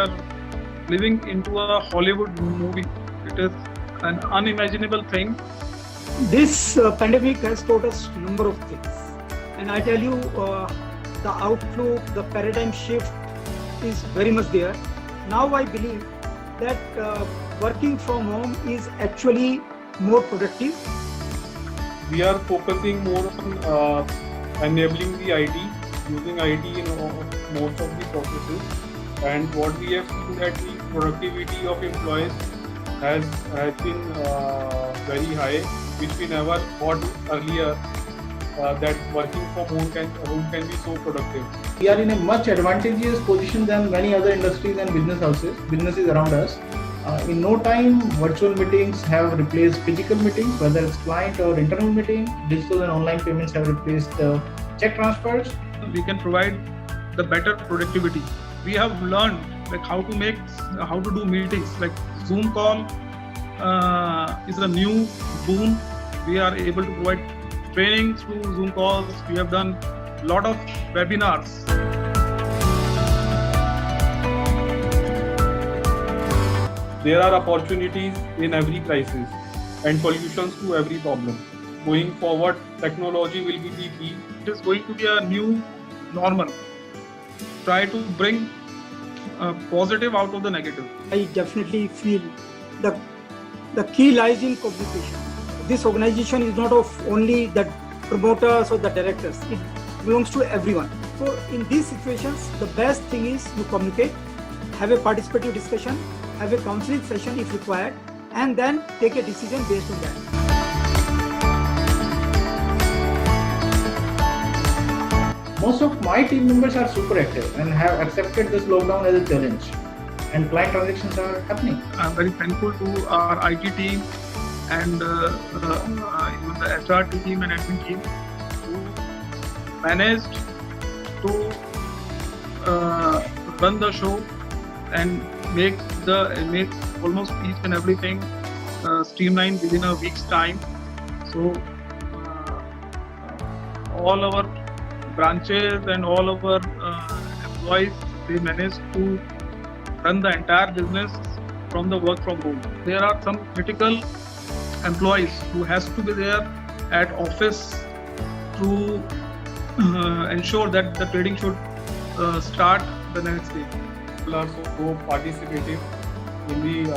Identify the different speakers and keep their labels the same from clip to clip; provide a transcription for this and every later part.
Speaker 1: are living into a Hollywood movie. It is an unimaginable thing.
Speaker 2: This pandemic has taught us a number of things, and I tell you, the outlook, the paradigm shift is very much there. Now I believe that working from home is actually more productive.
Speaker 1: We are focusing more on enabling the IT, using IT in most of the processes. And what we have seen that the productivity of employees has been very high, which we never thought earlier that working from home can be so productive.
Speaker 3: We are in a much advantageous position than many other industries and businesses around us. In no time, virtual meetings have replaced physical meetings, whether it's client or internal meeting. Digital and online payments have replaced check transfers.
Speaker 1: We can provide the better productivity. We have learned like how to do meetings. Like Zoom call is a new boom. We are able to provide trainings through Zoom calls. We have done a lot of webinars. There are opportunities in every crisis and solutions to every problem. Going forward, technology will be the key. It is going to be a new normal. Try to bring positive out of the negative.
Speaker 2: I definitely feel the key lies in communication. This organization is not of only the promoters or the directors. It belongs to everyone. So in these situations, the best thing is you communicate, have a participative discussion, have a counseling session if required, and then take a decision based on that.
Speaker 3: Most of my team members are super active and have accepted this lockdown as a challenge, and client transactions are happening.
Speaker 1: I'm very thankful to our IT team and even the HR team and admin team who managed to run the show and make almost each and everything streamlined within a week's time. So all our branches and all of our employees, they managed to run the entire business from the work from home. There are some critical employees who has to be there at office to ensure that the trading should start the next day. People are so participative in the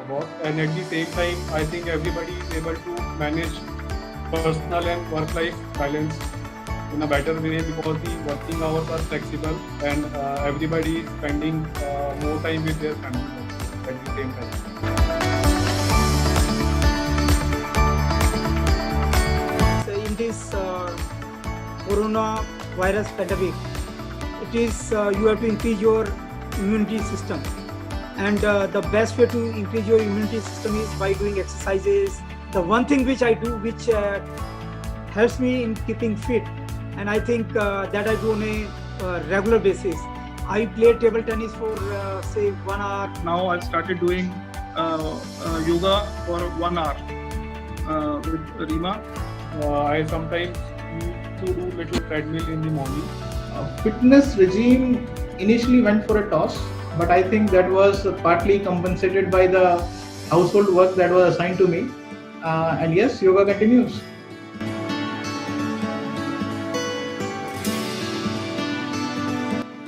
Speaker 1: work, and at the same time, I think everybody is able to manage personal and work-life balance in a better way because the working hours are flexible and everybody is spending more time with their family at the same time.
Speaker 2: So in this coronavirus pandemic, it is you have to increase your immunity system, and the best way to increase your immunity system is by doing exercises. The one thing which I do, which helps me in keeping fit, and I think that I do on a regular basis. I play table tennis for say 1 hour. Now I've started doing yoga for 1 hour with Rima. I sometimes used to do little treadmill in the morning.
Speaker 3: Fitness regime initially went for a toss, but I think that was partly compensated by the household work that was assigned to me. And yes, yoga continues.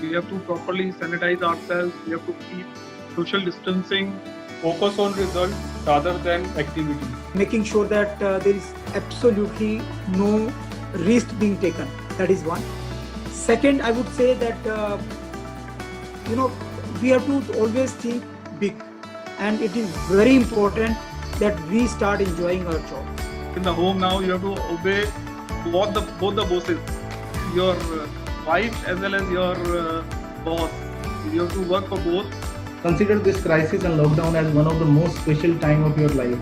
Speaker 1: We have to properly sanitize ourselves. We have to keep social distancing. Focus on results rather than activity.
Speaker 2: Making sure that there is absolutely no risk being taken. That is one. Second, I would say that we have to always think big, and it is very important that we start enjoying our job.
Speaker 1: In the home now, you have to obey both the bosses, your wife as well as your boss. You have to work for both.
Speaker 3: Consider this crisis and lockdown as one of the most special time of your life.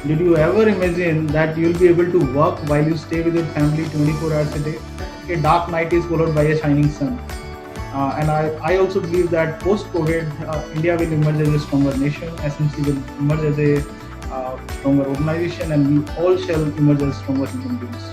Speaker 3: Did you ever imagine that you'll be able to work while you stay with your family 24 hours a day? A dark night is followed by a shining sun. And I also believe that post-COVID, India will emerge as a stronger nation, SMC will emerge as a stronger organization, and we all shall emerge as stronger human beings.